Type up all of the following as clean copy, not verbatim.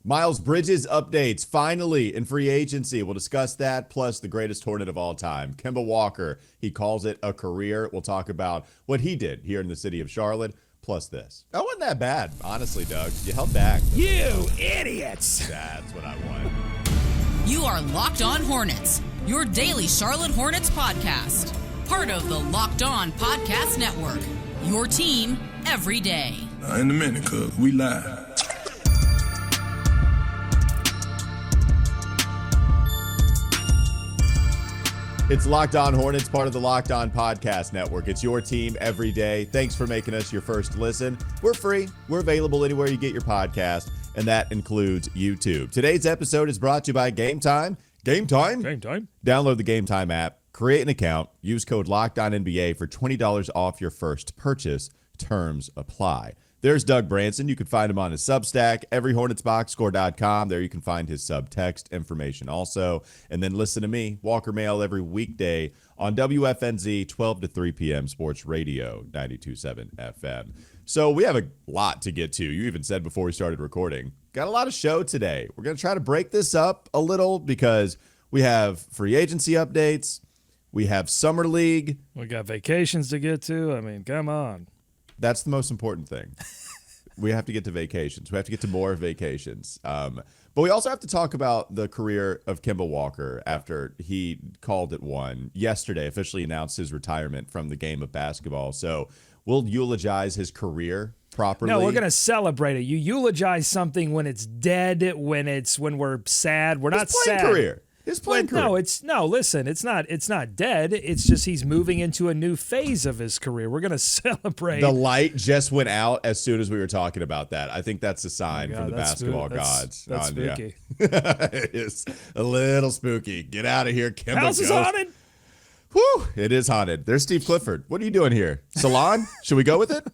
Miles Bridges updates finally in free agency. We'll discuss that, plus the greatest Hornet of all time, Kemba Walker. He calls it a career. We'll talk about what he did here in the city of Charlotte, plus this. That wasn't that bad, honestly, Doug. You held back. You idiots! That's what I want. You are Locked On Hornets, your daily Charlotte Hornets podcast. Part of the Locked On Podcast Network, your team every day. In a minute, cuz we live. It's Locked On Hornets, part of the Locked On Podcast Network. It's your team every day. Thanks for making us your first listen. We're free. We're available anywhere you get your podcast, and that includes YouTube. Today's episode is brought to you by Game Time. Game Time? Game Time. Download the Game Time app, create an account, use code LOCKEDONNBA for $20 off your first purchase. Terms apply. There's Doug Branson. You can find him on his Substack, everyhornetsboxscore.com. There you can find his subtext information also. And then listen to me, Walker Mail, every weekday on WFNZ, 12 to 3 p.m. Sports Radio, 92.7 FM. So we have a lot to get to. You even said before we started recording, got a lot of show today. We're going to try to break this up a little because we have free agency updates. We have Summer League. We got vacations to get to. I mean, come on. That's the most important thing. We have to get to vacations. We have to get to more vacations. But we also have to talk about the career of Kemba Walker after he called it one yesterday, officially announced his retirement from the game of basketball. So we'll eulogize his career properly. No, we're going to celebrate it. You eulogize something when it's dead, when we're sad. We're not sad. Career. His playing career. Listen, it's not dead. It's just he's moving into a new phase of his career. We're going to celebrate. The light just went out as soon as we were talking about that. I think that's a sign from the basketball gods. That's spooky. Yeah. It's a little spooky. Get out of here, Kemba. House is haunted. Whew, it is haunted. There's Steve Clifford. What are you doing here? Salon? Should we go with it?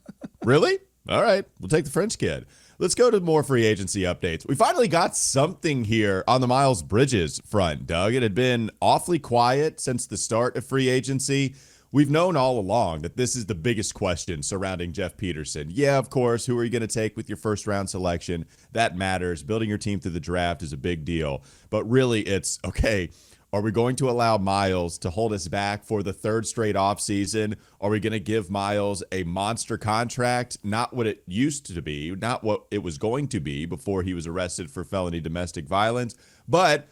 Really? All right. We'll take the French kid. Let's go to more free agency updates. We finally got something here on the Miles Bridges front, Doug. It had been awfully quiet since the start of free agency. We've known all along that this is the biggest question surrounding Jeff Peterson. Yeah, of course, who are you going to take with your first round selection? That matters. Building your team through the draft is a big deal. But really, it's, okay, are we going to allow Miles to hold us back for the third straight offseason? Are we going to give Miles a monster contract? Not what it used to be, not what it was going to be before he was arrested for felony domestic violence. But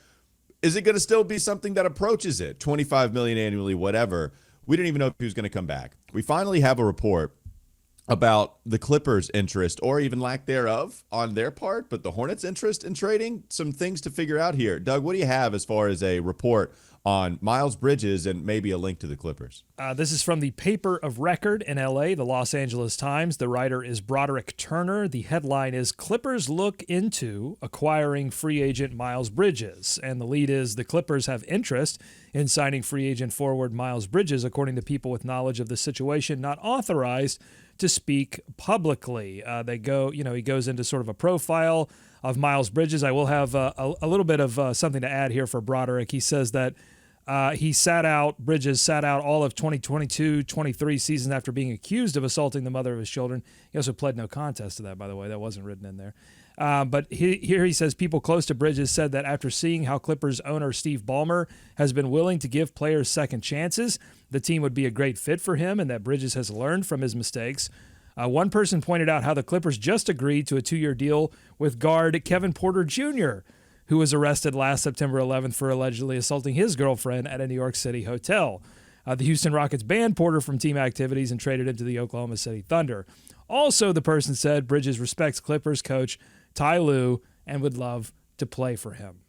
is it going to still be something that approaches it? $25 million annually, whatever. We didn't even know if he was going to come back. We finally have a report about the Clippers' interest, or even lack thereof on their part, but the Hornets' interest in trading. Some things to figure out here. Doug, what do you have as far as a report on Miles Bridges and maybe a link to the Clippers? This is from the paper of record in L.A., the Los Angeles Times. The writer is Broderick Turner. The headline is, Clippers look into acquiring free agent Miles Bridges. And the lead is, the Clippers have interest in signing free agent forward Miles Bridges, according to people with knowledge of the situation, not authorized to speak publicly. He goes into sort of a profile of Miles Bridges. I will have a little bit of something to add here for Broderick. He says that Bridges sat out all of 2022-23 season after being accused of assaulting the mother of his children. He also pled no contest to that, by the way. That wasn't written in there. But here he says people close to Bridges said that after seeing how Clippers owner Steve Ballmer has been willing to give players second chances, the team would be a great fit for him and that Bridges has learned from his mistakes. One person pointed out how the Clippers just agreed to a 2-year deal with guard Kevin Porter Jr., who was arrested last September 11th for allegedly assaulting his girlfriend at a New York City hotel. The Houston Rockets banned Porter from team activities and traded him to the Oklahoma City Thunder. Also, the person said Bridges respects Clippers coach Ty Lue and would love to play for him.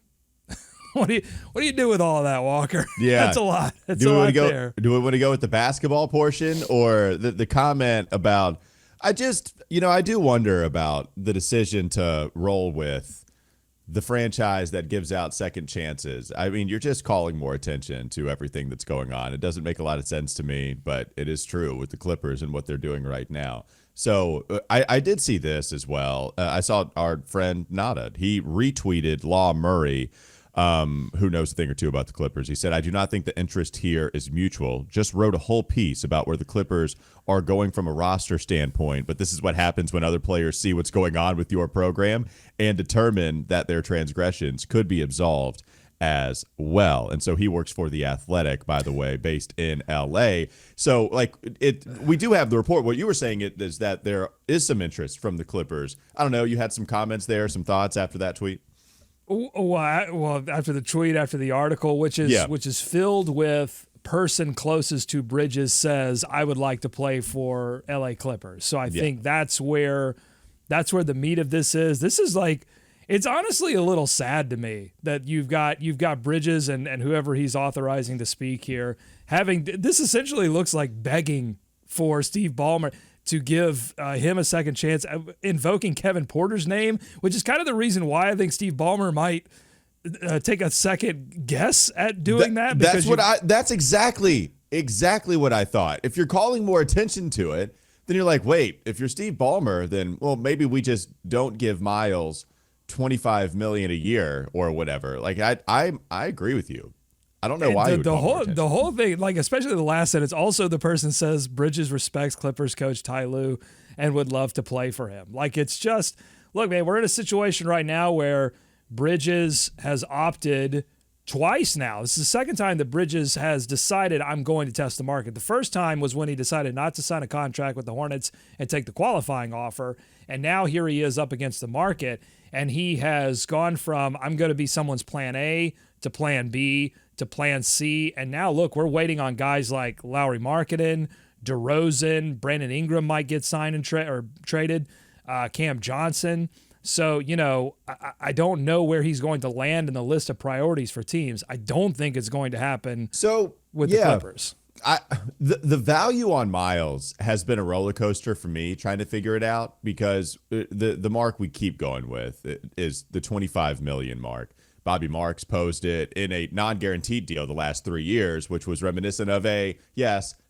What do you do with all of that, Walker? Yeah, that's a lot. That's a lot there. Do we want to go with the basketball portion or the comment about? I do wonder about the decision to roll with the franchise that gives out second chances. I mean, you're just calling more attention to everything that's going on. It doesn't make a lot of sense to me, but it is true with the Clippers and what they're doing right now. So I did see this as well. I saw our friend Nada. He retweeted Law Murray who knows a thing or two about the Clippers. He said, I do not think the interest here is mutual. Just wrote a whole piece about where the Clippers are going from a roster standpoint, but this is what happens when other players see what's going on with your program and determine that their transgressions could be absolved as well. And so he works for The Athletic, by the way, based in LA. So like we do have the report. What you were saying is that there is some interest from the Clippers. I don't know. You had some comments there, some thoughts after that tweet? Well, after the tweet, after the article, which is filled with person closest to Bridges says, I would like to play for LA Clippers. So I think that's where the meat of this is. This is like, it's honestly a little sad to me that you've got Bridges and whoever he's authorizing to speak here having this essentially looks like begging for Steve Ballmer to give him a second chance, invoking Kevin Porter's name, which is kind of the reason why I think Steve Ballmer might take a second guess at doing that. That's exactly what I thought. If you're calling more attention to it, then you're like, wait, if you're Steve Ballmer, then well, maybe we just don't give Miles $25 million a year or whatever. Like I agree with you. I don't know why the whole thing, like especially the last sentence. Also, the person says Bridges respects Clippers coach Ty Lue and would love to play for him. Like it's just look, man, we're in a situation right now where Bridges has opted twice now. This is the second time that Bridges has decided I'm going to test the market. The first time was when he decided not to sign a contract with the Hornets and take the qualifying offer. And now here he is up against the market. And he has gone from I'm going to be someone's plan A to plan B to plan C. And now, look, we're waiting on guys like Lauri Markkanen, DeRozan, Brandon Ingram might get signed and traded, Cam Johnson. So, I don't know where he's going to land in the list of priorities for teams. I don't think it's going to happen with the Clippers. The value on Miles has been a roller coaster for me trying to figure it out because the mark we keep going with is the $25 million mark. Bobby Marks posed it in a non-guaranteed deal the last 3 years, which was reminiscent of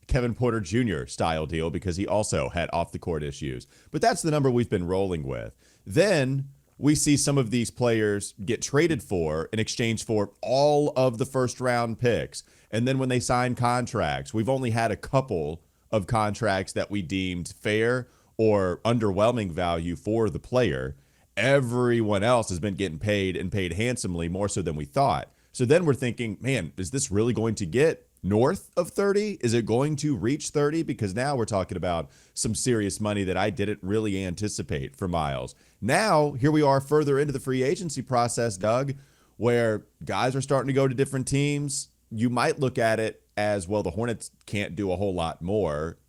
Kevin Porter Jr. style deal because he also had off-the-court issues. But that's the number we've been rolling with. Then we see some of these players get traded for in exchange for all of the first-round picks. And then when they sign contracts, we've only had a couple of contracts that we deemed fair or underwhelming value for the player. Everyone else has been getting paid and paid handsomely, more so than we thought. So then we're thinking, man, is this really going to get north of 30? Is it going to reach 30? Because now we're talking about some serious money that I didn't really anticipate for Miles. Now, here we are further into the free agency process, Doug, where guys are starting to go to different teams. You might look at it as, well, the Hornets can't do a whole lot more,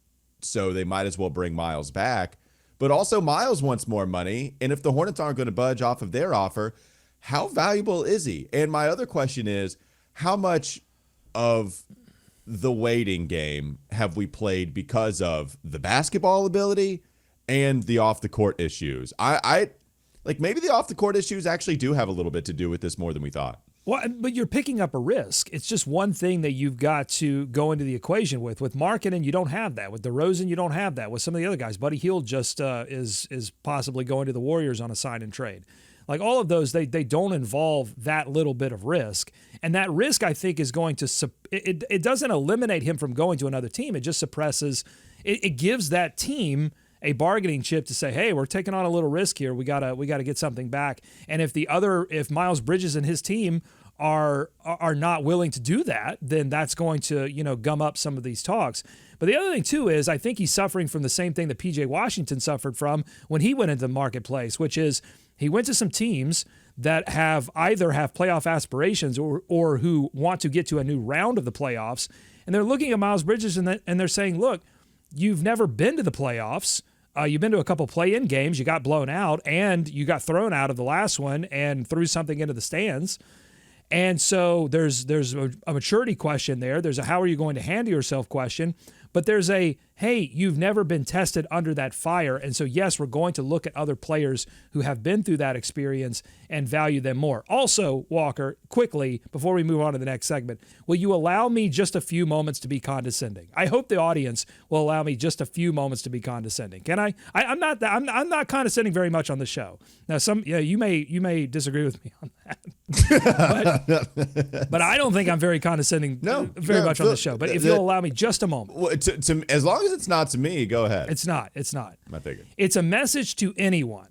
so they might as well bring Miles back. But also Miles wants more money, and if the Hornets aren't going to budge off of their offer, how valuable is he? And my other question is, how much of the waiting game have we played because of the basketball ability and the off-the-court issues? I like maybe the off-the-court issues actually do have a little bit to do with this more than we thought. Well, but you're picking up a risk. It's just one thing that you've got to go into the equation with. With Markkanen, you don't have that. With DeRozan, you don't have that. With some of the other guys, Buddy Hield just is possibly going to the Warriors on a sign and trade. Like all of those, they don't involve that little bit of risk. And that risk, I think, is going to it doesn't eliminate him from going to another team. It just suppresses. It gives that team a bargaining chip to say, hey, we're taking on a little risk here. We gotta get something back. And if Miles Bridges and his team are not willing to do that, then that's going to, gum up some of these talks. But the other thing too is I think he's suffering from the same thing that PJ Washington suffered from when he went into the marketplace, which is he went to some teams that either have playoff aspirations or who want to get to a new round of the playoffs. And they're looking at Miles Bridges and they're saying, look, you've never been to the playoffs. You've been to a couple play-in games. You got blown out and you got thrown out of the last one and threw something into the stands. And so there's a maturity question there. There's a how are you going to handle yourself question. But there's a, hey, you've never been tested under that fire. And so, yes, we're going to look at other players who have been through that experience and value them more. Also, Walker, quickly, before we move on to the next segment, will you allow me just a few moments to be condescending? I hope the audience will allow me just a few moments to be condescending. Can I? I'm not condescending very much on the show. Now, you may disagree with me on that. but I don't think I'm very condescending very much on the show. But if you'll allow me just a moment. Well, as long as it's not to me, go ahead. It's not. I figured. It's a message to anyone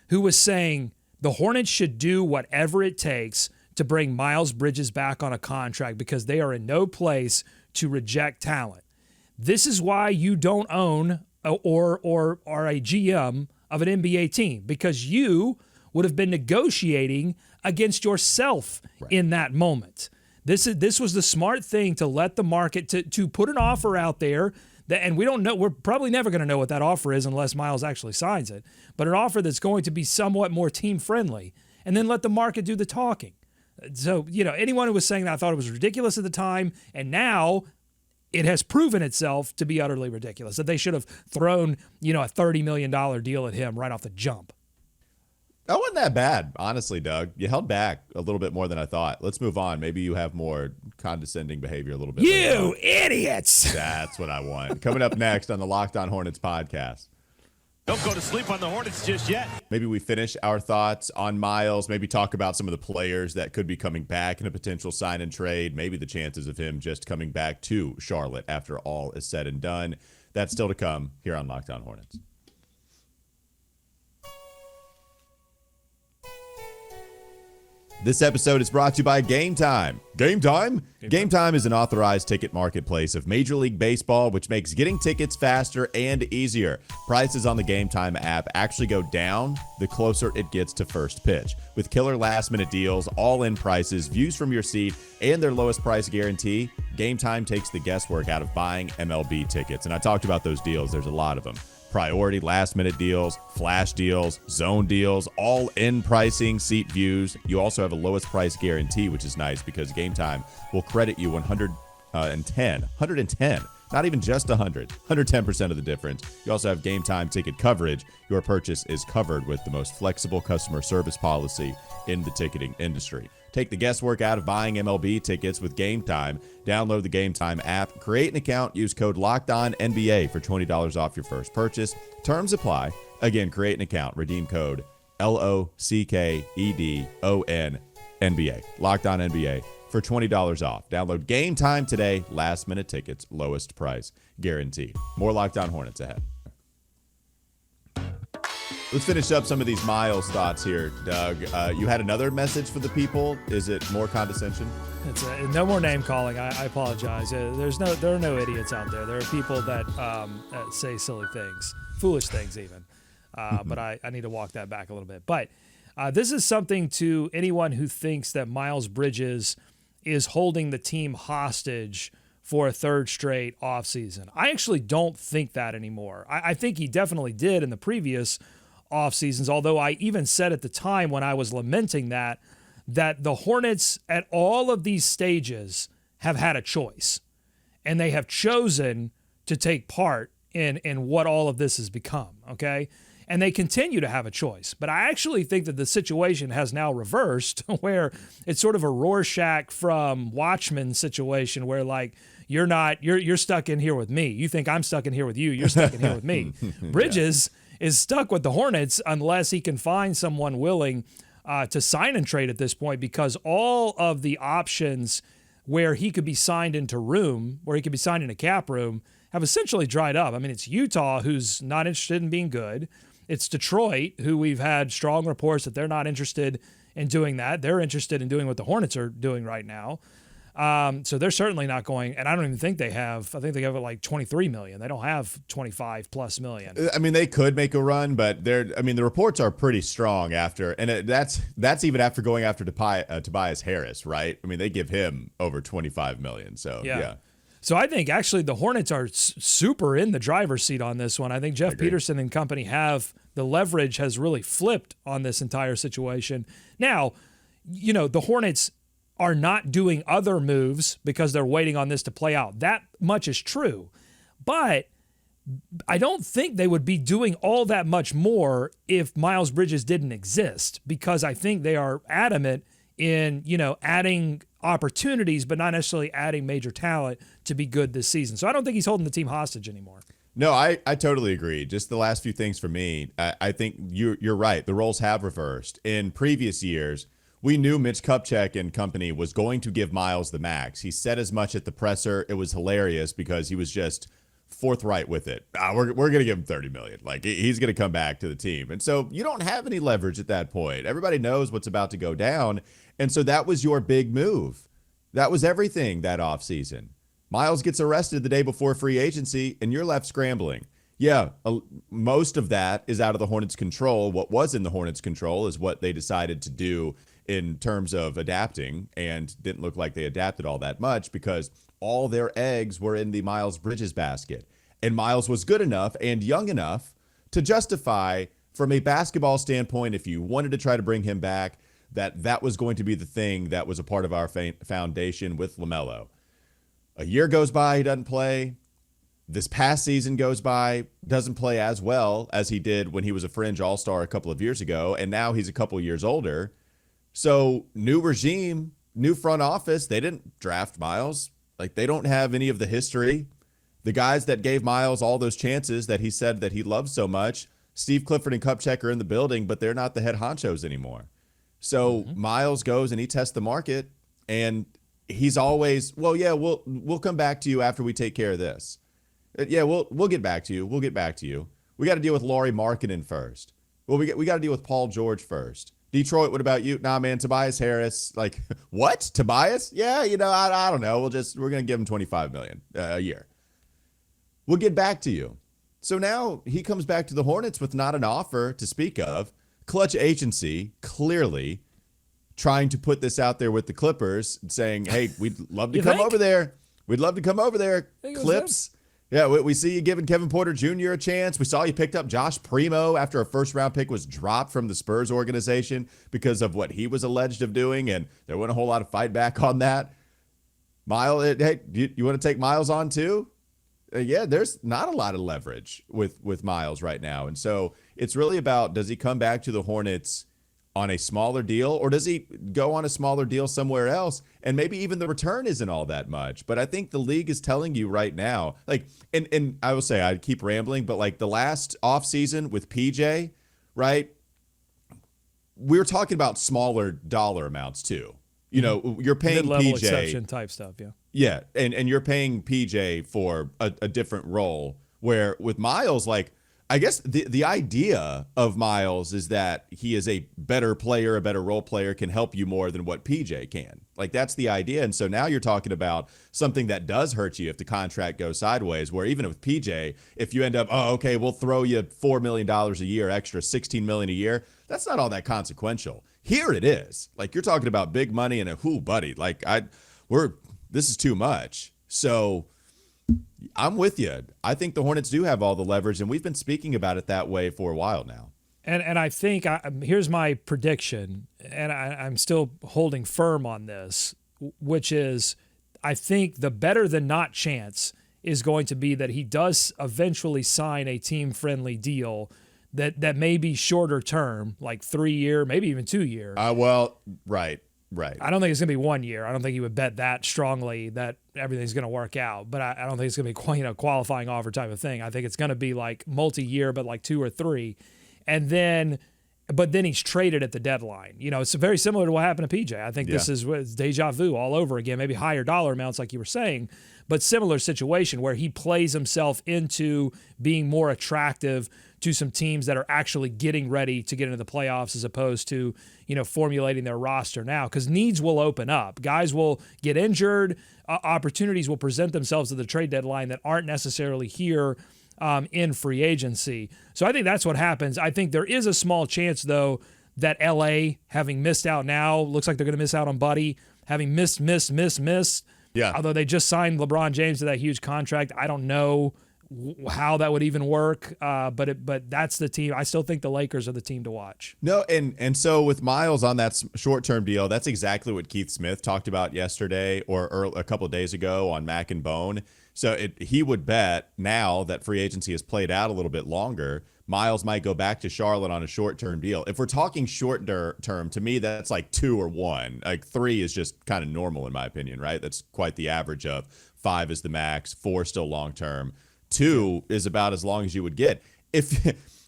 who was saying the Hornets should do whatever it takes to bring Miles Bridges back on a contract because they are in no place to reject talent. This is why you don't own or are a GM of an NBA team, because you would have been negotiating against yourself in that moment. This was the smart thing to let the market to put an offer out there that, and we don't know, we're probably never going to know what that offer is unless Miles actually signs it, but an offer that's going to be somewhat more team friendly, and then let the market do the talking. So, anyone who was saying that, I thought it was ridiculous at the time, and now it has proven itself to be utterly ridiculous, that they should have thrown, a $30 million deal at him right off the jump. That wasn't that bad, honestly, Doug. You held back a little bit more than I thought. Let's move on. Maybe you have more condescending behavior a little bit. You idiots! That's what I want. Coming up next on the Locked On Hornets podcast. Don't go to sleep on the Hornets just yet. Maybe we finish our thoughts on Miles, maybe talk about some of the players that could be coming back in a potential sign and trade, maybe the chances of him just coming back to Charlotte after all is said and done. That's still to come here on Locked On Hornets. This episode is brought to you by Game Time. Game Time? Game Time is an authorized ticket marketplace of Major League Baseball, which makes getting tickets faster and easier. Prices on the Game Time app actually go down the closer it gets to first pitch. With killer last-minute deals, all-in prices, views from your seat, and their lowest price guarantee, Game Time takes the guesswork out of buying MLB tickets. And I talked about those deals. There's a lot of them. Priority last-minute deals, flash deals, zone deals, all-in pricing, seat views. You also have a lowest price guarantee, which is nice because Game Time will credit you 110, not even just 110% of the difference. You also have Game Time ticket coverage. Your purchase is covered with the most flexible customer service policy in the ticketing industry. Take the guesswork out of buying MLB tickets with Game Time. Download the Game Time app, create an account, use code LOCKEDONNBA for $20 off your first purchase. Terms apply. Again, create an account, redeem code LOCKEDONNBA. Locked On NBA for $20 off. Download Game Time today. Last minute tickets, lowest price guaranteed. More Locked On Hornets ahead. Let's finish up some of these Miles thoughts here, Doug. You had another message for the people. Is it more condescension? It's no more name calling. I apologize. There are no idiots out there. There are people that say silly things, foolish things even. But I need to walk that back a little bit. But this is something to anyone who thinks that Miles Bridges is holding the team hostage for a third straight offseason. I actually don't think that anymore. I think he definitely did in the previous off seasons, although I even said at the time when I was lamenting that the Hornets at all of these stages have had a choice, and they have chosen to take part in what all of this has become, okay? And they continue to have a choice. But I actually think that the situation has now reversed where it's sort of a Rorschach from Watchmen situation where, like, you're stuck in here with me. You think I'm stuck in here with you. You're stuck in here with me. Bridges is stuck with the Hornets unless he can find someone willing to sign and trade at this point, because all of the options where he could be signed into room, where he could be signed in a cap room, have essentially dried up. I mean, it's Utah, who's not interested in being good. It's Detroit, who we've had strong reports that they're not interested in doing that. They're interested in doing what the Hornets are doing right now. So they're certainly not going, and I don't even think they have, I think they have like 23 million. They don't have 25 plus million. I mean, they could make a run, but the reports are pretty strong after, and that's even after going after Tobias Harris, right? I mean, they give him over 25 million. So yeah. So I think actually the Hornets are super in the driver's seat on this one. I think Jeff Peterson and company the leverage has really flipped on this entire situation. Now, the Hornets are not doing other moves because they're waiting on this to play out. That much is true. But I don't think they would be doing all that much more if Miles Bridges didn't exist, because I think they are adamant in, adding opportunities, but not necessarily adding major talent to be good this season. So I don't think he's holding the team hostage anymore. No, I totally agree. Just the last few things for me, I think you're right. The roles have reversed. In previous years, we knew Mitch Kupchak and company was going to give Miles the max. He said as much at the presser. It was hilarious because he was just forthright with it. We're going to give him $30 million. Like, he's going to come back to the team. And so you don't have any leverage at that point. Everybody knows what's about to go down. And so that was your big move. That was everything that offseason. Miles gets arrested the day before free agency, and you're left scrambling. Yeah, most of that is out of the Hornets' control. What was in the Hornets' control is what they decided to do in terms of adapting, and didn't look like they adapted all that much because all their eggs were in the Miles Bridges basket. And Miles was good enough and young enough to justify, from a basketball standpoint, if you wanted to try to bring him back, that was going to be the thing that was a part of our foundation with LaMelo. A year goes by, he doesn't play. This past season goes by, doesn't play as well as he did when he was a fringe all-star a couple of years ago, and now he's a couple years older. So new regime, new front office, they didn't draft Miles. Like, they don't have any of the history. The guys that gave Miles all those chances that he said that he loved so much, Steve Clifford and Kupchak are in the building, but they're not the head honchos anymore. So Miles goes and he tests the market, and he's always, well, yeah, we'll come back to you after we take care of this. Yeah, we'll get back to you. We'll get back to you. We got to deal with Lauri Markkanen first. Well, we got to deal with Paul George first. Detroit, what about you? Nah, man, Tobias Harris. Like, what? Tobias? Yeah, I don't know. We're going to give him $25 million a year. We'll get back to you. So now he comes back to the Hornets with not an offer to speak of. Clutch agency, clearly trying to put this out there with the Clippers, saying, hey, we'd love to come over there. We'd love to come over there. Clips. Yeah, we see you giving Kevin Porter Jr. a chance. We saw you picked up Josh Primo after a first-round pick was dropped from the Spurs organization because of what he was alleged of doing, and there wasn't a whole lot of fight back on that. Miles, hey, you want to take Miles on too? Yeah, there's not a lot of leverage with Miles right now, and so it's really about, does he come back to the Hornets on a smaller deal, or does he go on a smaller deal somewhere else? And maybe even the return isn't all that much. But I think the league is telling you right now, like, and I will say, I keep rambling, but like the last offseason with PJ, right? We were talking about smaller dollar amounts too. You're paying mid-level PJ exception type stuff, yeah. Yeah, and you're paying PJ for a different role, where with Miles, like, I guess the idea of Miles is that he is a better player, a better role player, can help you more than what PJ can. Like, that's the idea. And so now you're talking about something that does hurt you if the contract goes sideways, where even with PJ, if you end up, okay, we'll throw you $4 million a year extra, $16 million a year, that's not all that consequential. Here it is. Like, you're talking about big money and buddy, like, this is too much. So I'm with you. I think the Hornets do have all the leverage, and we've been speaking about it that way for a while now. And I think here's my prediction, and I'm still holding firm on this, which is I think the better than not chance is going to be that he does eventually sign a team-friendly deal that may be shorter term, like 3-year, maybe even 2-year. Right. I don't think it's going to be 1 year. I don't think he would bet that strongly that everything's going to work out. But I don't think it's going to be qualifying offer type of thing. I think it's going to be like multi-year, but like 2 or 3. And then he's traded at the deadline. It's very similar to what happened to PJ. I think this is deja vu all over again, maybe higher dollar amounts like you were saying, but similar situation where he plays himself into being more attractive to some teams that are actually getting ready to get into the playoffs as opposed to, formulating their roster now, because needs will open up. Guys will get injured. Opportunities will present themselves at the trade deadline that aren't necessarily here in free agency. So I think that's what happens. I think there is a small chance, though, that LA, having missed out now, looks like they're going to miss out on Buddy, having missed. Yeah. Although they just signed LeBron James to that huge contract. I don't know how that would even work, but that's the team. I still think the Lakers are the team to watch. No, and so with Miles on that short-term deal, that's exactly what Keith Smith talked about yesterday or a couple of days ago on Mac and Bone. So he would bet now that free agency has played out a little bit longer, Miles might go back to Charlotte on a short-term deal. If we're talking short-term, to me, that's like 2 or 1. Like 3 is just kind of normal in my opinion, right? That's quite the average of 5 is the max, 4 still long-term. 2 is about as long as you would get.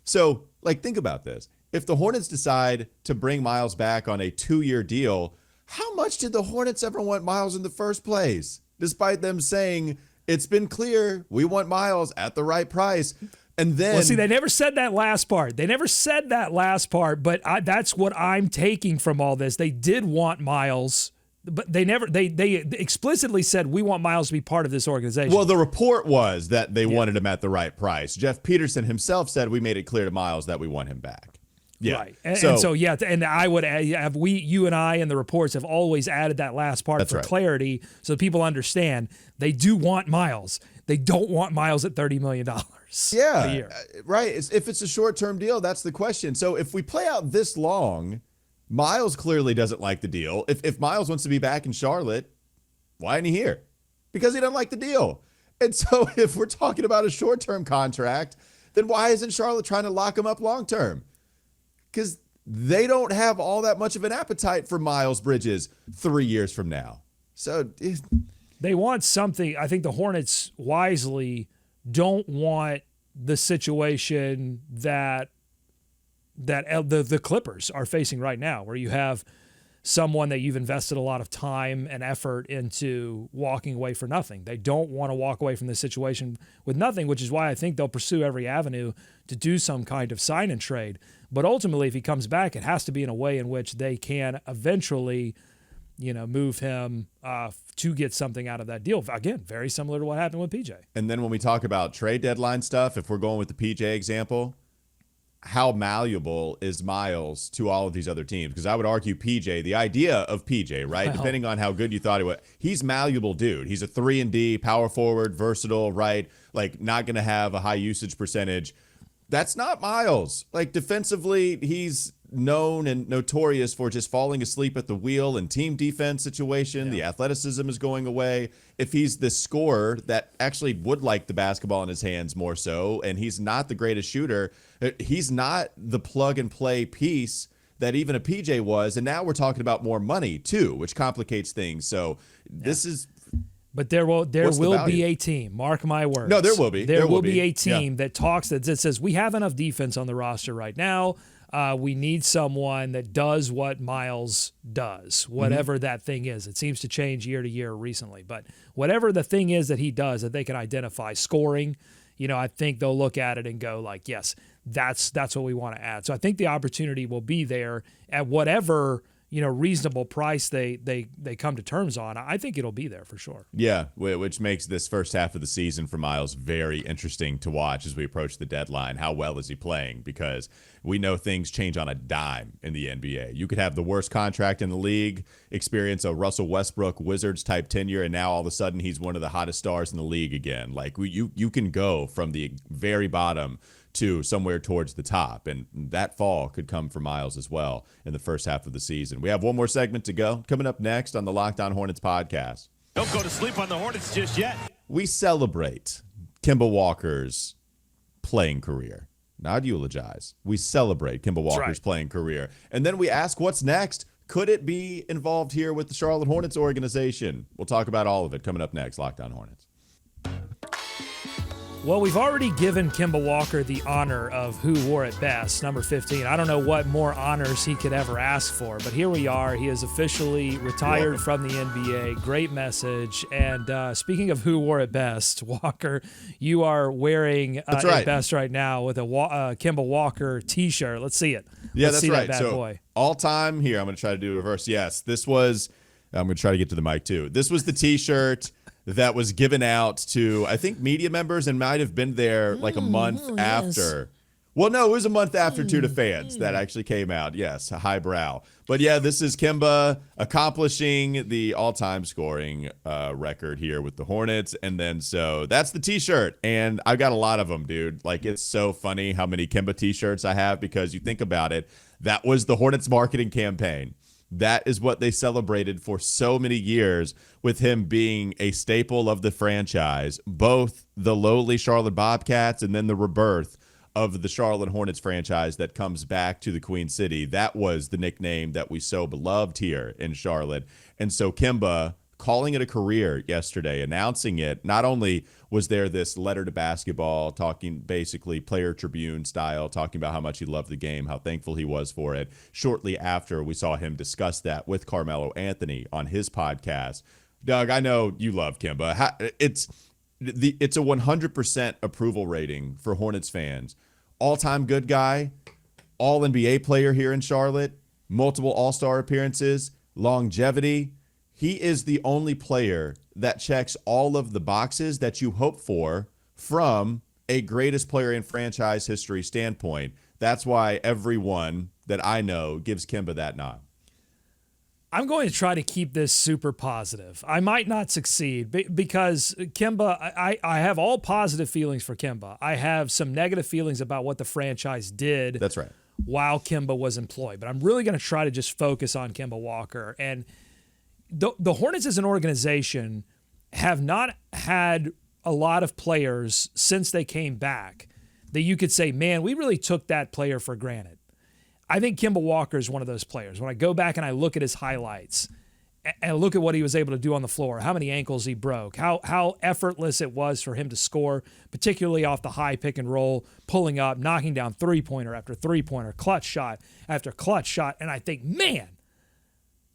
So, like, think about this. if the Hornets decide to bring Miles back on a 2-year deal, how much did the Hornets ever want Miles in the first place? Despite them saying, it's been clear, we want Miles at the right price. And then, well, see, they never said that last part. But that's what I'm taking from all this. They did want Miles, but they explicitly said, we want Miles to be part of this organization. Well, the report was that they wanted him at the right price. Jeff Peterson himself said, we made it clear to Miles that we want him back. Yeah. Right. And I would have you and I and the reports have always added that last part for clarity so people understand they do want Miles. They don't want Miles at $30 million a year. Right. If it's a short-term deal, that's the question. So if we play out this long, Miles clearly doesn't like the deal. If Miles wants to be back in Charlotte, why isn't he here? Because he doesn't like the deal. And so if we're talking about a short-term contract, then why isn't Charlotte trying to lock him up long-term? Because they don't have all that much of an appetite for Miles Bridges 3 years from now. So they want something. I think the Hornets wisely don't want the situation that the Clippers are facing right now, where you have someone that you've invested a lot of time and effort into walking away for nothing. They don't want to walk away from this situation with nothing, which is why I think they'll pursue every avenue to do some kind of sign and trade. But ultimately, if he comes back, it has to be in a way in which they can eventually, move him to get something out of that deal. Again, very similar to what happened with PJ. And then when we talk about trade deadline stuff, if we're going with the PJ example, how malleable is Miles to all of these other teams? Because I would argue PJ, the idea of PJ, right? Well, depending on how good you thought he was, he's malleable dude. He's a 3-and-D, power forward, versatile, right? Like not going to have a high usage percentage. That's not Miles. Like defensively, he's known and notorious for just falling asleep at the wheel in team defense situation. Yeah. The athleticism is going away. If he's the scorer that actually would like the basketball in his hands more so, and he's not the greatest shooter, he's not the plug and play piece that even a PJ was. And now we're talking about more money too, which complicates things. So this is... But there will be a team. Mark my words. No, there will be. There will be a team that says we have enough defense on the roster right now. We need someone that does what Miles does, whatever that thing is. It seems to change year to year recently, but whatever the thing is that he does that they can identify, scoring, I think they'll look at it and go like, yes, that's what we want to add. So I think the opportunity will be there at whatever reasonable price they come to terms on. I think it'll be there for sure. Yeah, which makes this first half of the season for Miles very interesting to watch as we approach the deadline. How well is he playing? Because we know things change on a dime in the NBA. You could have the worst contract in the league, experience a Russell Westbrook Wizards type tenure, and now all of a sudden he's one of the hottest stars in the league again. Like you can go from the very bottom to somewhere towards the top, and that fall could come for Miles as well in the first half of the season. We have one more segment to go. Coming up next on the Locked On Hornets podcast. Don't go to sleep on the Hornets just yet. We celebrate Kemba Walker's playing career. Not eulogize. We celebrate Kemba Walker's playing career. And then we ask what's next. Could it be involved here with the Charlotte Hornets organization? We'll talk about all of it coming up next. Locked On Hornets. Well, we've already given Kemba Walker the honor of who wore it best, number 15. I don't know what more honors he could ever ask for, but here we are. He is officially retired from the NBA. Great message. And speaking of who wore it best, Walker, you are wearing it best right now with a Kemba Walker T-shirt. Let's see it. Yeah, Let's see right. That bad so boy. All time here, I'm going to try to do reverse. Yes, this was, I'm going to try to get to the mic too. This was the T-shirt that was given out to, I think, media members and might have been there like a month after. Well, no, it was a month after to fans that actually came out. Yes, highbrow. But yeah, this is Kemba accomplishing the all-time scoring record here with the Hornets. And then so that's the T-shirt. And I've got a lot of them, dude. Like, it's so funny how many Kemba T-shirts I have because you think about it. That was the Hornets marketing campaign. That is what they celebrated for so many years with him being a staple of the franchise, both the lowly Charlotte Bobcats and then the rebirth of the Charlotte Hornets franchise that comes back to the Queen City. That was the nickname that we so beloved here in Charlotte. And so Kemba calling it a career yesterday, announcing it. Not only was there this letter to basketball, talking basically player tribune style, talking about how much he loved the game, how thankful he was for it. Shortly after, we saw him discuss that with Carmelo Anthony on his podcast. Doug, I know you love Kemba. It's a 100% approval rating for Hornets fans. All-time good guy, all-NBA player here in Charlotte, multiple All-Star appearances, longevity. He is the only player that checks all of the boxes that you hope for from a greatest player in franchise history standpoint. That's why everyone that I know gives Kemba that nod. I'm going to try to keep this super positive. I might not succeed because Kemba, I have all positive feelings for Kemba. I have some negative feelings about what the franchise did. That's right. While Kemba was employed. But I'm really going to try to just focus on Kemba Walker. And the Hornets as an organization have not had a lot of players since they came back that you could say, man, we really took that player for granted. I think Kemba Walker is one of those players. When I go back and I look at his highlights and look at what he was able to do on the floor, how many ankles he broke, how effortless it was for him to score, particularly off the high pick and roll, pulling up, knocking down three-pointer after three-pointer, clutch shot after clutch shot. And I think, man,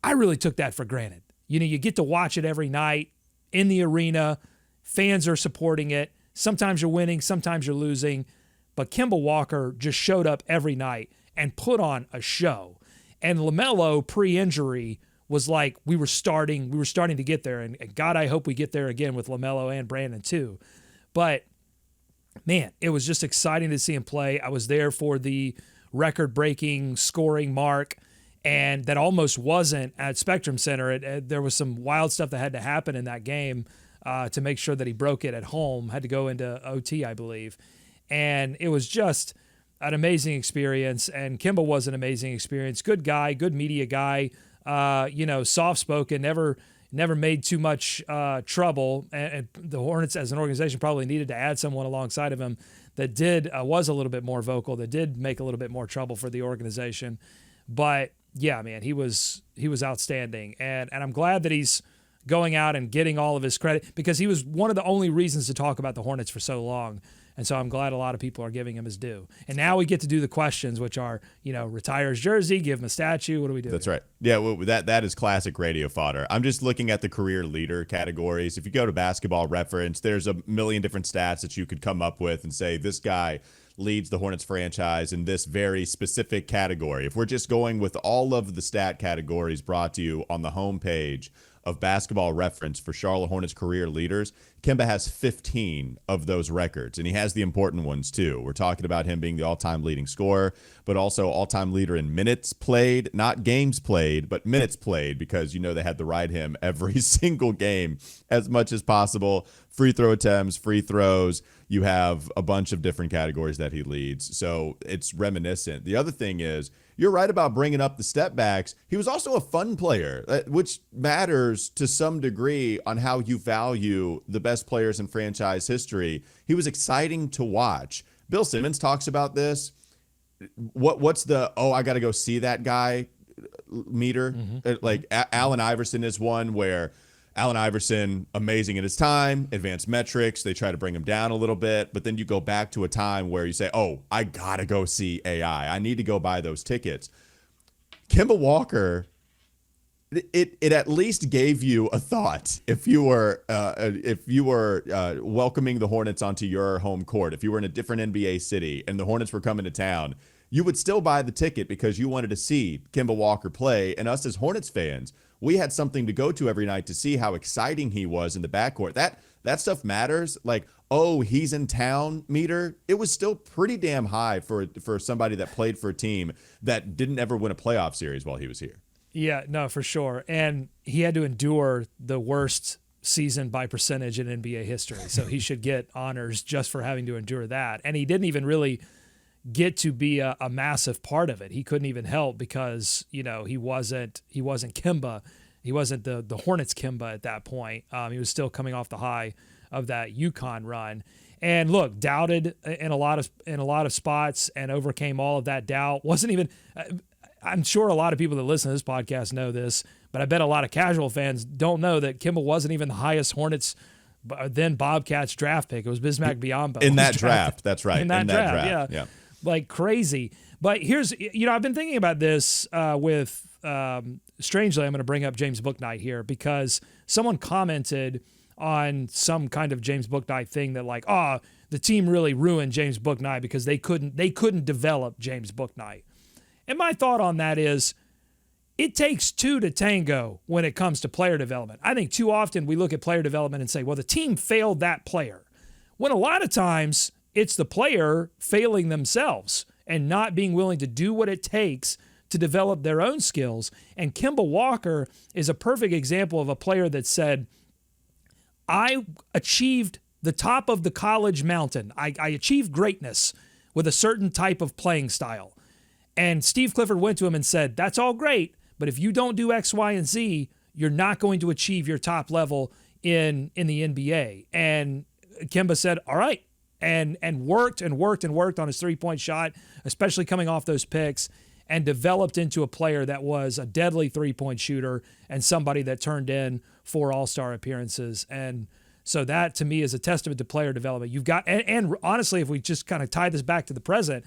I really took that for granted. You know, you get to watch it every night in the arena. Fans are supporting it. Sometimes you're winning, sometimes you're losing. But Kemba Walker just showed up every night and put on a show. And LaMelo, pre-injury, was like we were starting to get there. And God, I hope we get there again with LaMelo and Brandon too. But, man, it was just exciting to see him play. I was there for the record-breaking scoring mark, and that almost wasn't at Spectrum Center. There was some wild stuff that had to happen in that game to make sure that he broke it at home. Had to go into OT, I believe. And it was just an amazing experience, and Kemba was an amazing experience. Good guy, good media guy, soft-spoken, never made too much trouble. And the Hornets as an organization probably needed to add someone alongside of him that was a little bit more vocal, that did make a little bit more trouble for the organization. But yeah, man, he was outstanding. And I'm glad that he's going out and getting all of his credit, because he was one of the only reasons to talk about the Hornets for so long. And so I'm glad a lot of people are giving him his due. And now we get to do the questions, which are, retire his jersey, give him a statue. What do we do? That's right. Yeah, well, that is classic radio fodder. I'm just looking at the career leader categories. If you go to Basketball Reference, there's a million different stats that you could come up with and say this guy leads the Hornets franchise in this very specific category. If we're just going with all of the stat categories brought to you on the homepage of Basketball Reference for Charlotte Hornets career leaders, Kemba has 15 of those records, and he has the important ones too. We're talking about him being the all-time leading scorer, but also all-time leader in minutes played, not games played, but minutes played, because they had to ride him every single game as much as possible. Free throw attempts, free throws. You have a bunch of different categories that he leads, so it's reminiscent. The other thing is, you're right about bringing up the step backs. He was also a fun player, which matters to some degree on how you value the best players in franchise history. He was exciting to watch. Bill Simmons talks about this. What's the, I got to go see that guy meter? Mm-hmm. Like Allen Iverson is one where Allen Iverson, amazing in his time, advanced metrics. They try to bring him down a little bit, but then you go back to a time where you say, I got to go see AI. I need to go buy those tickets. Kemba Walker, it at least gave you a thought. If you were welcoming the Hornets onto your home court, if you were in a different NBA city and the Hornets were coming to town, you would still buy the ticket because you wanted to see Kemba Walker play. And us as Hornets fans, we had something to go to every night to see how exciting he was in the backcourt. That stuff matters. Like, he's in town meter. It was still pretty damn high for somebody that played for a team that didn't ever win a playoff series while he was here. Yeah, no, for sure. And he had to endure the worst season by percentage in NBA history. So he should get honors just for having to endure that. And he didn't even really get to be a massive part of it. He couldn't even help because, he wasn't Kemba. He wasn't the Hornets Kemba at that point. He was still coming off the high of that UConn run. And look, doubted in a lot of spots and overcame all of that doubt. Wasn't even I'm sure a lot of people that listen to this podcast know this, but I bet a lot of casual fans don't know that Kemba wasn't even the highest Hornets then Bobcats draft pick. It was Bismack Biyombo. In that draft. That's right. In that draft, yeah. Like crazy. But here's, I've been thinking about this with, strangely, I'm going to bring up James Bouknight here because someone commented on some kind of James Bouknight thing that like, the team really ruined James Bouknight because they couldn't develop James Bouknight. And my thought on that is it takes two to tango when it comes to player development. I think too often we look at player development and say, well, the team failed that player. When a lot of times it's the player failing themselves and not being willing to do what it takes to develop their own skills. And Kemba Walker is a perfect example of a player that said, I achieved the top of the college mountain. I achieved greatness with a certain type of playing style. And Steve Clifford went to him and said, that's all great, but if you don't do X, Y, and Z, you're not going to achieve your top level in the NBA. And Kemba said, all right, and worked on his three-point shot, especially coming off those picks, and developed into a player that was a deadly three-point shooter and somebody that turned in 4 All-Star appearances. And so that, to me, is a testament to player development. You've got, and honestly, if we just kind of tie this back to the present,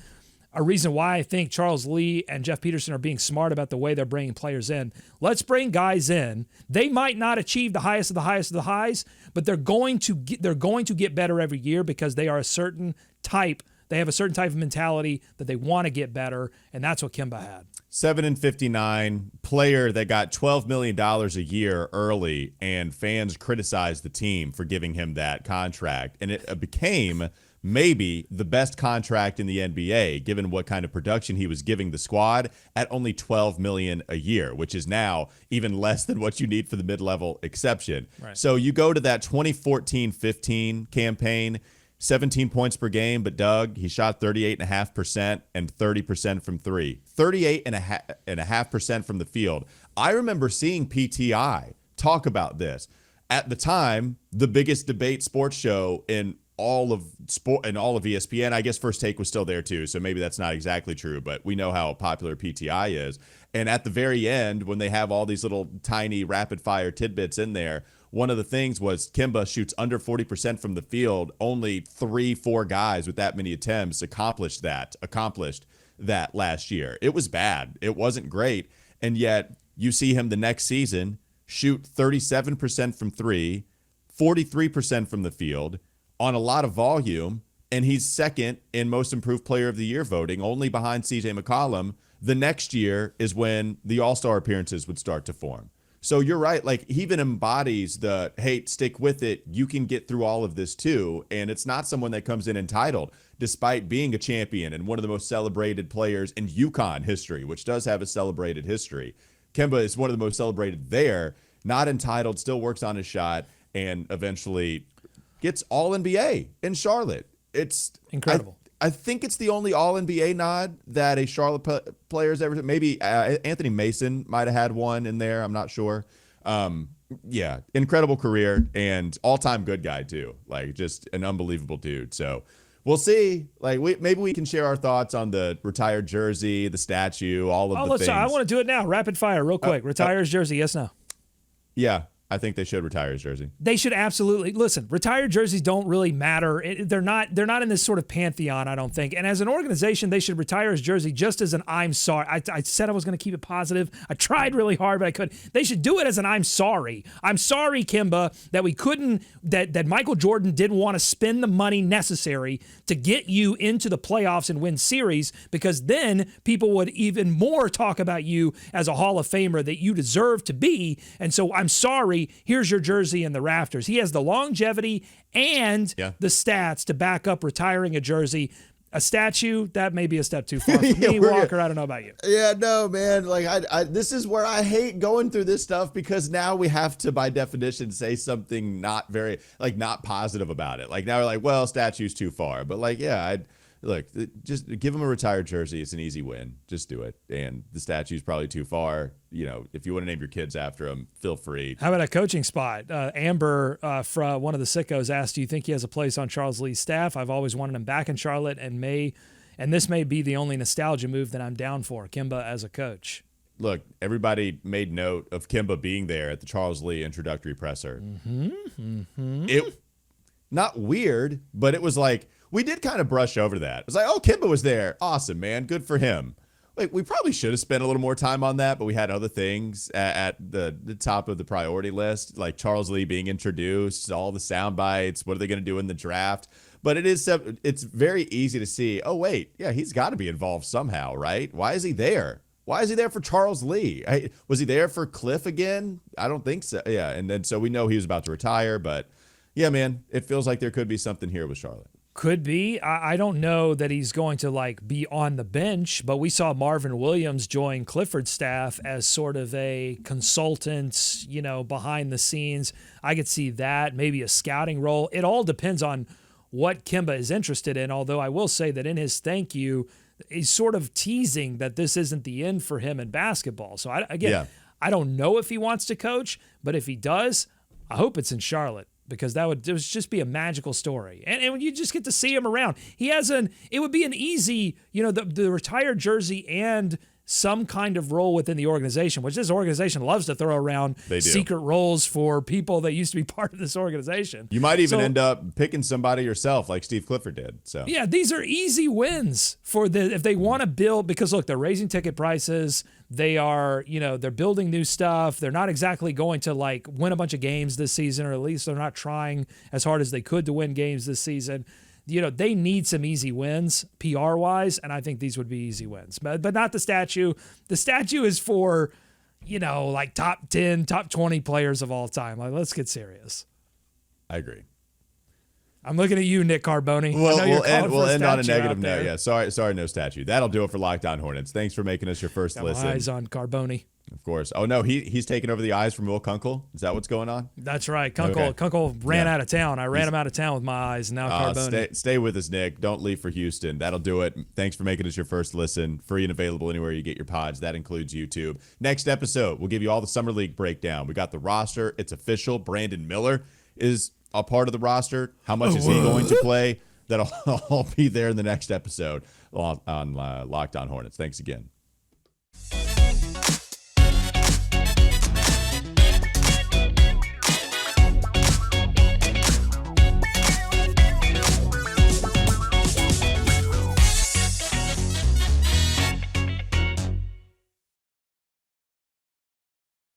a reason why I think Charles Lee and Jeff Peterson are being smart about the way they're bringing players in. Let's bring guys in. They might not achieve the highest of the highest of the highs, but they're going to get better every year because they are a certain type. They have a certain type of mentality that they want to get better, and that's what Kemba had. 7-59 player that got $12 million a year early, and fans criticized the team for giving him that contract, and it became maybe the best contract in the NBA, given what kind of production he was giving the squad at only $12 million a year, which is now even less than what you need for the mid-level exception. Right. So you go to that 2014-15 campaign, 17 points per game, but Doug, he shot 38.5% and 30% from three. 38.5% from the field. I remember seeing PTI talk about this. At the time, the biggest debate sports show in all of sport and all of ESPN. I guess First Take was still there too, so maybe that's not exactly true, but we know how popular PTI is. And at the very end, when they have all these little tiny rapid fire tidbits in there, one of the things was Kemba shoots under 40% from the field. Only 3-4 guys with that many attempts accomplished that last year. It was bad. It wasn't great. And yet you see him the next season shoot 37% from three, 43% from the field, on a lot of volume, and he's second in most improved player of the year voting, only behind CJ McCollum. The next year is when the All-Star appearances would start to form. So you're right, like he even embodies the, hey, stick with it, you can get through all of this too, and it's not someone that comes in entitled, despite being a champion and one of the most celebrated players in UConn history, which does have a celebrated history. Kemba is one of the most celebrated there, not entitled, still works on his shot, and eventually gets All-NBA in Charlotte. It's incredible. I think it's the only All-NBA nod that a Charlotte player's ever. Maybe Anthony Mason might have had one in there. I'm not sure. Yeah, incredible career and all-time good guy too. Like just an unbelievable dude. So we'll see. Like maybe we can share our thoughts on the retired jersey, the statue, all of the things. I want to do it now. Rapid fire, real quick. Retire his jersey. Yes, no. Yeah. I think they should retire his jersey. They should absolutely. Listen, retired jerseys don't really matter. They're not in this sort of pantheon, I don't think. And as an organization, they should retire his jersey just as an I'm sorry. I said I was going to keep it positive. I tried really hard, but I couldn't. They should do it as an I'm sorry. I'm sorry, Kemba, that we couldn't, that Michael Jordan didn't want to spend the money necessary to get you into the playoffs and win series, because then people would even more talk about you as a Hall of Famer that you deserve to be. And so I'm sorry. Here's your jersey in the rafters. He has the longevity and the stats to back up retiring a jersey. A statue, that may be a step too far for me, Walker. I don't know about you. Yeah, no, man. Like, I this is where I hate going through this stuff, because now we have to, by definition, say something not very, like, not positive about it. Like, now we're like, well, statue's too far. But, like, yeah, look, just give him a retired jersey. It's an easy win. Just do it. And the statue's probably too far. You know, if you want to name your kids after him, feel free. How about a coaching spot? Amber from one of the sickos asked, do you think he has a place on Charles Lee's staff? I've always wanted him back in Charlotte and may And this may be the only nostalgia move that I'm down for, Kemba as a coach. Look, everybody made note of Kemba being there at the Charles Lee introductory presser. It not weird, but it was like, we did kind of brush over that. It was like, oh, Kemba was there. Awesome, man. Good for him. Like, we probably should have spent a little more time on that, but we had other things at the top of the priority list, like Charles Lee being introduced, all the sound bites. What are they going to do in the draft? But it's very easy to see, oh, wait, yeah, he's got to be involved somehow, right? Why is he there? Why is he there for Charles Lee? Was he there for Cliff again? I don't think so. Yeah, and then so we know he was about to retire, but yeah, man, it feels like there could be something here with Charlotte. Could be. I don't know that he's going to like be on the bench, but we saw Marvin Williams join Clifford's staff as sort of a consultant, behind the scenes. I could see that, maybe a scouting role. It all depends on what Kemba is interested in, although I will say that in his thank you, he's sort of teasing that this isn't the end for him in basketball. So, I don't know if he wants to coach, but if he does, I hope it's in Charlotte because it would just be a magical story. And you just get to see him around. It would be an easy, the retired jersey and some kind of role within the organization, which this organization loves to throw around secret roles for people that used to be part of this organization. You might even end up picking somebody yourself like Steve Clifford did. So yeah, these are easy wins if they want to build, because look, they're raising ticket prices. They are, they're building new stuff. They're not exactly going to like win a bunch of games this season, or at least they're not trying as hard as they could to win games this season. They need some easy wins PR-wise, and I think these would be easy wins. But not the statue. The statue is for, like top 10, top 20 players of all time. Like, let's get serious. I agree. I'm looking at you, Nick Carboni. Well, we'll end on a negative note. Yeah, sorry, no statue. That'll do it for Locked On Hornets. Thanks for making us your first Got listen. My eyes on Carboni. Of course. Oh, no, he's taking over the eyes from Will Kunkel? Is that what's going on? That's right. Kunkel ran out of town. I ran him out of town with my eyes, and now Carboni. Stay with us, Nick. Don't leave for Houston. That'll do it. Thanks for making us your first listen. Free and available anywhere you get your pods. That includes YouTube. Next episode, we'll give you all the Summer League breakdown. We got the roster. It's official. Brandon Miller is a part of the roster. How much is he going to play? That'll all be there in the next episode on Locked On Hornets. Thanks again.